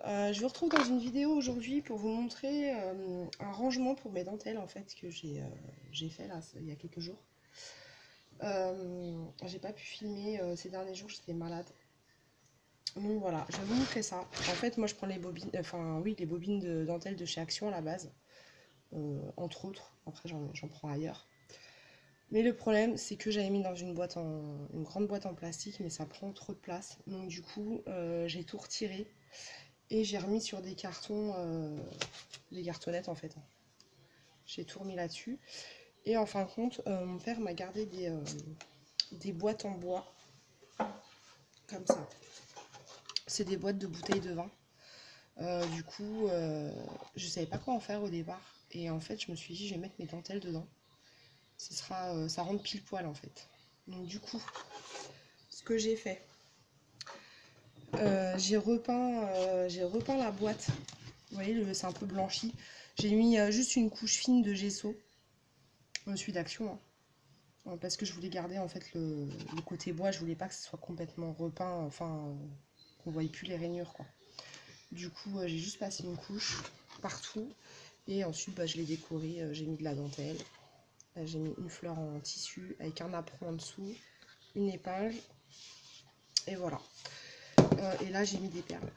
Je vous retrouve dans une vidéo aujourd'hui pour vous montrer un rangement pour mes dentelles en fait que j'ai fait là il y a quelques jours. J'ai pas pu filmer ces derniers jours, j'étais malade. Donc voilà, je vais vous montrer ça. En fait, moi je prends les bobines, enfin oui, les bobines de dentelle de chez Action à la base, entre autres. Après j'en prends ailleurs. Mais le problème, c'est que j'avais mis dans une grande boîte en plastique, mais ça prend trop de place. Donc du coup, j'ai tout retiré. Et j'ai remis sur des cartons, des cartonnettes en fait. J'ai tout remis là-dessus. Et en fin de compte, mon père m'a gardé des boîtes en bois, comme ça. C'est des boîtes de bouteilles de vin. Du coup, je savais pas quoi en faire au départ. Et en fait, je me suis dit, je vais mettre mes dentelles dedans. Ça rentre pile poil en fait. Donc du coup, ce que j'ai fait, j'ai repeint la boîte. Vous voyez, c'est un peu blanchi. J'ai mis juste une couche fine de gesso. Celui d'Action, hein. Parce que je voulais garder en fait le côté bois, je voulais pas que ce soit complètement repeint, enfin qu'on voie plus les rainures quoi. Du coup j'ai juste passé une couche partout et ensuite je l'ai décoré, j'ai mis de la dentelle, j'ai mis une fleur en tissu avec un apron en dessous, une épingle et voilà. Et là j'ai mis des perles.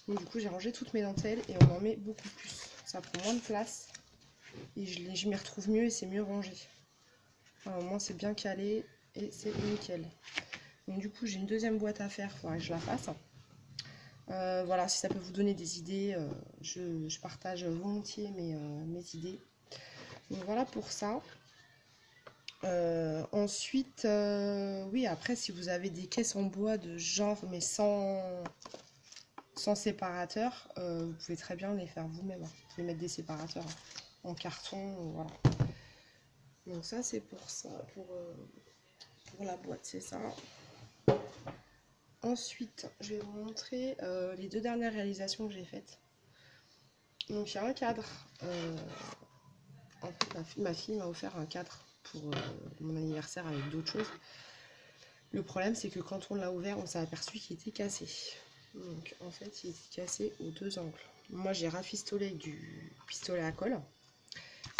Donc, du coup j'ai rangé toutes mes dentelles et on en met beaucoup plus. Ça prend moins de place et je m'y retrouve mieux et c'est mieux rangé. Au moins c'est bien calé et c'est nickel. Donc du coup j'ai une deuxième boîte à faire, il faudrait que je la fasse. Voilà, si ça peut vous donner des idées, je partage volontiers mes idées. Donc voilà pour ça. Ensuite, oui, après si vous avez des caisses en bois de genre mais sans séparateur, vous pouvez très bien les faire vous-même. Vous pouvez mettre des séparateurs en carton, voilà. Donc ça c'est pour ça, pour la boîte, c'est ça. Ensuite, je vais vous montrer les deux dernières réalisations que j'ai faites. Donc il y a un cadre. En fait, ma fille m'a offert un cadre pour mon anniversaire avec d'autres choses. Le problème, c'est que quand on l'a ouvert, on s'est aperçu qu'il était cassé. Donc en fait, il était cassé aux deux angles. Moi, j'ai rafistolé avec du pistolet à colle.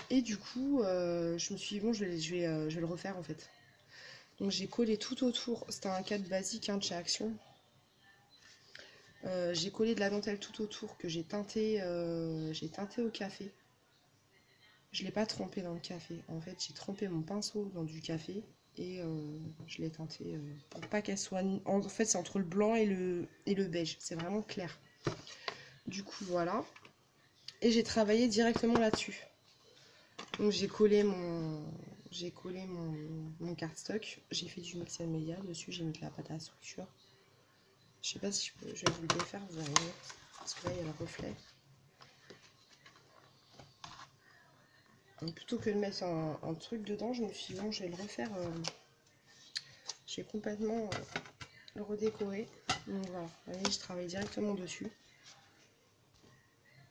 Et du coup, je me suis dit, bon, je vais le refaire en fait. Donc j'ai collé tout autour. C'était un cadre basique de chez Action. J'ai collé de la dentelle tout autour que j'ai teinté au café. Je ne l'ai pas trempé dans le café. En fait, j'ai trempé mon pinceau dans du café et je l'ai teinté pour pas qu'elle soit... En fait, c'est entre le blanc et le beige. C'est vraiment clair. Du coup, voilà. Et j'ai travaillé directement là-dessus. Donc j'ai collé mon cardstock. J'ai fait du mix and media dessus. J'ai mis de la pâte à structure. Je sais pas si je vais vous le défaire, vous allez voir. Parce que là, il y a le reflet. Donc, plutôt que de mettre un truc dedans, je me suis dit, bon, je vais le refaire. Je vais complètement le redécorer. Donc voilà, vous voyez, je travaille directement dessus.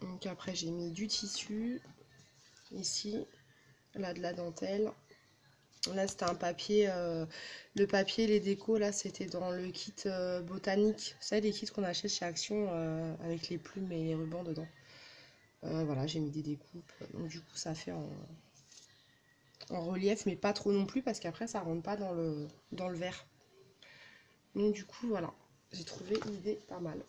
Donc après, j'ai mis du tissu. Ici, là, de la dentelle. Là, c'était un papier. Le papier, les décos, là, c'était dans le kit botanique. Vous savez, les kits qu'on achète chez Action avec les plumes et les rubans dedans. Voilà, j'ai mis des découpes. Donc du coup, ça fait en relief, mais pas trop non plus, parce qu'après, ça rentre pas dans le verre. Donc du coup, voilà. J'ai trouvé une idée pas mal.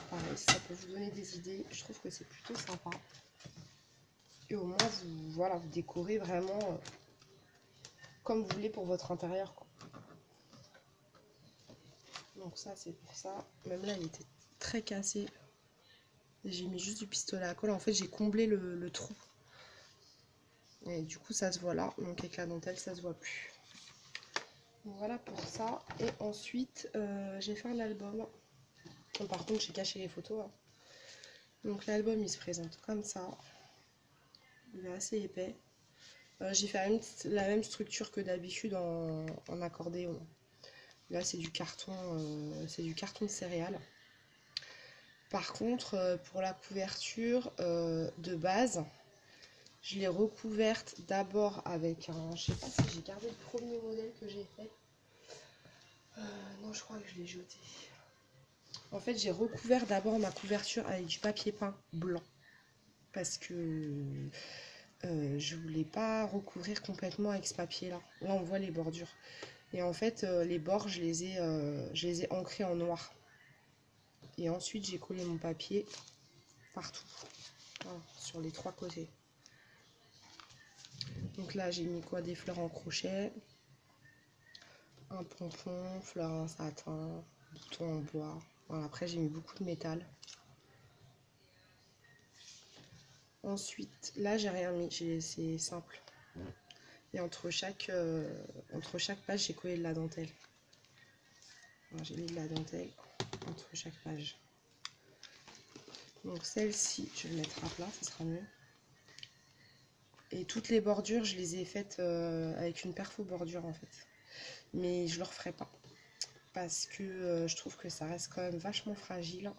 Pareil, si ça peut vous donner des idées, je trouve que c'est plutôt sympa. Et au moins, vous décorez vraiment comme vous voulez pour votre intérieur, quoi. Donc ça, c'est pour ça. Même là, il était très cassé. J'ai mis juste du pistolet à colle. En fait, j'ai comblé le trou. Et du coup, ça se voit là. Donc avec la dentelle, ça se voit plus. Donc voilà pour ça. Et ensuite, j'ai fait un album. Par contre, j'ai caché les photos, hein. Donc l'album, il se présente comme ça. Il est assez épais. J'ai fait la même structure que d'habitude en accordéon. Là, c'est du carton de céréales. Par contre, pour la couverture de base, je l'ai recouverte d'abord avec un... Je sais pas si j'ai gardé le premier modèle que j'ai fait. Non, je crois que je l'ai jeté. En fait, j'ai recouvert d'abord ma couverture avec du papier peint blanc. Parce que je voulais pas recouvrir complètement avec ce papier-là. Là, on voit les bordures. Et en fait, les bords, je les ai ancrés en noir. Et ensuite, j'ai collé mon papier partout. Voilà, sur les 3 côtés. Donc là, j'ai mis quoi? Des fleurs en crochet, un pompon, fleurs en satin, bouton en bois. Voilà, après, j'ai mis beaucoup de métal. Ensuite, là, j'ai rien mis, c'est simple. Et entre chaque page, j'ai collé de la dentelle. J'ai mis de la dentelle entre chaque page. Donc celle-ci, je vais le mettre à plat, ça sera mieux. Et toutes les bordures, je les ai faites avec une perfo bordure en fait. Mais je ne le referai pas. Parce que je trouve que ça reste quand même vachement fragile.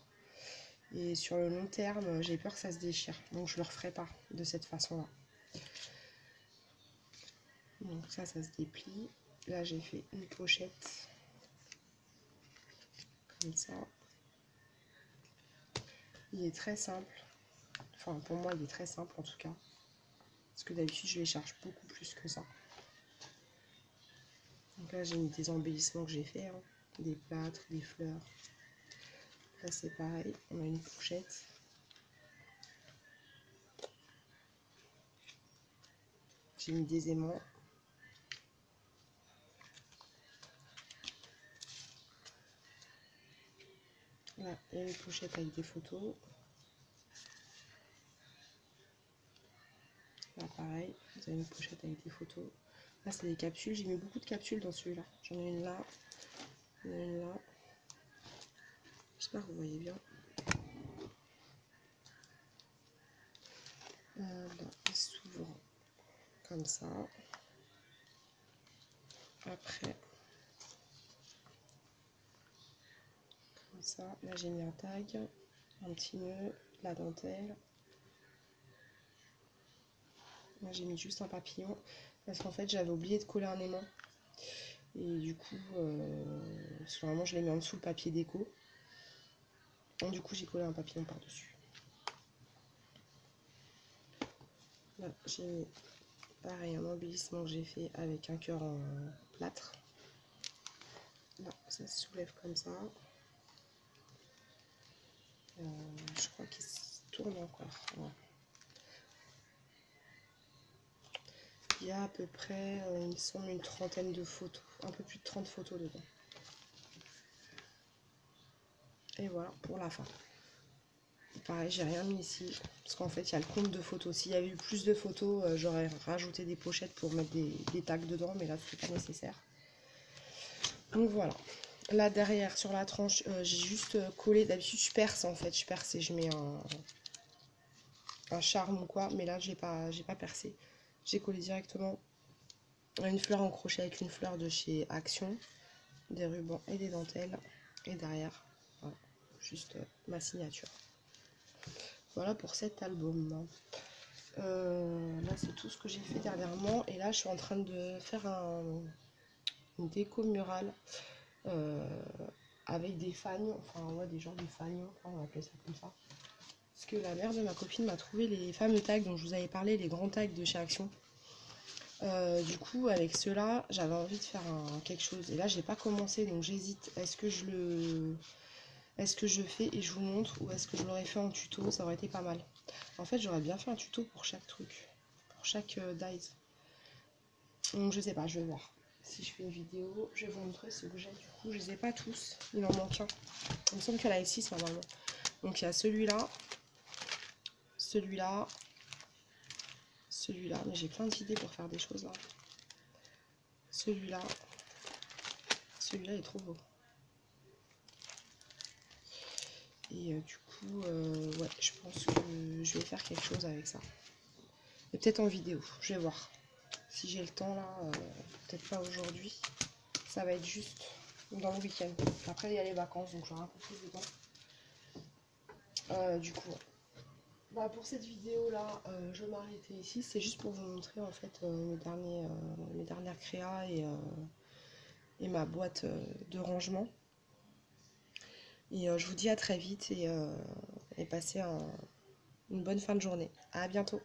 Et sur le long terme, j'ai peur que ça se déchire. Donc je ne le referai pas de cette façon-là. Donc ça se déplie. Là, j'ai fait une pochette. Comme ça. Il est très simple. Enfin, pour moi, il est très simple en tout cas. Parce que d'habitude, je les charge beaucoup plus que ça. Donc là, j'ai mis des embellissements que j'ai fait. Hein. Des plâtres, des fleurs. Là, c'est pareil. On a une pochette. J'ai mis des aimants. Là, il y a une pochette avec des photos. Là, pareil, vous avez une pochette avec des photos. Là, c'est des capsules. J'ai mis beaucoup de capsules dans celui-là. J'en ai une là. J'en ai une là. J'espère que vous voyez bien. Là, il s'ouvre comme ça. Après, comme ça. Là, j'ai mis un tag, un petit nœud, la dentelle. Là, j'ai mis juste un papillon. Parce qu'en fait, j'avais oublié de coller un aimant. Et du coup, parce que vraiment, je l'ai mis en dessous le papier déco. Donc, du coup, j'ai collé un papillon par-dessus. Là, j'ai mis pareil un embellissement que j'ai fait avec un cœur en plâtre. Là, ça se soulève comme ça. Je crois qu'il se tourne encore. Ouais. Il y a à peu près, il me semble, une trentaine de photos. Un peu plus de 30 photos dedans. Et voilà pour la fin. Pareil, j'ai rien mis ici. Parce qu'en fait, il y a le compte de photos. S'il y avait eu plus de photos, j'aurais rajouté des pochettes pour mettre des tags dedans. Mais là, c'est pas nécessaire. Donc voilà. Là, derrière, sur la tranche, j'ai juste collé. D'habitude, je perce en fait. Je perce et je mets un charme ou quoi. Mais là, j'ai pas percé. J'ai collé directement une fleur en crochet avec une fleur de chez Action. Des rubans et des dentelles. Et derrière, voilà, juste ma signature. Voilà pour cet album. Là, c'est tout ce que j'ai fait dernièrement. Et là, je suis en train de faire une déco murale avec des fagnes. Enfin, ouais, des genres de fagnes. On va appeler ça comme ça. Parce que la mère de ma copine m'a trouvé les fameux tags dont je vous avais parlé, les grands tags de chez Action. Du coup, avec ceux-là, j'avais envie de faire quelque chose. Et là, j'ai pas commencé, donc j'hésite. Est-ce que je fais et je vous montre, ou est-ce que je l'aurais fait en tuto? Ça aurait été pas mal. En fait, j'aurais bien fait un tuto pour chaque truc, pour chaque dies. Donc, je sais pas, je vais voir. Si je fais une vidéo, je vais vous montrer ce que j'ai. Du coup, je les ai pas tous. Il en manque un. Il me semble qu'il y en a 6 normalement. Donc, il y a celui-là, celui-là, celui-là. Mais j'ai plein d'idées pour faire des choses là. Celui-là. Celui-là est trop beau. Et du coup, ouais, je pense que je vais faire quelque chose avec ça. Et peut-être en vidéo, je vais voir. Si j'ai le temps là, peut-être pas aujourd'hui. Ça va être juste dans le week-end. Après, il y a les vacances, donc j'aurai un peu plus de temps. Du coup, ouais. Bah, pour cette vidéo là, je vais m'arrêter ici. C'est juste pour vous montrer en fait mes dernières créas et ma boîte de rangement. Et je vous dis à très vite et passez une bonne fin de journée. À bientôt.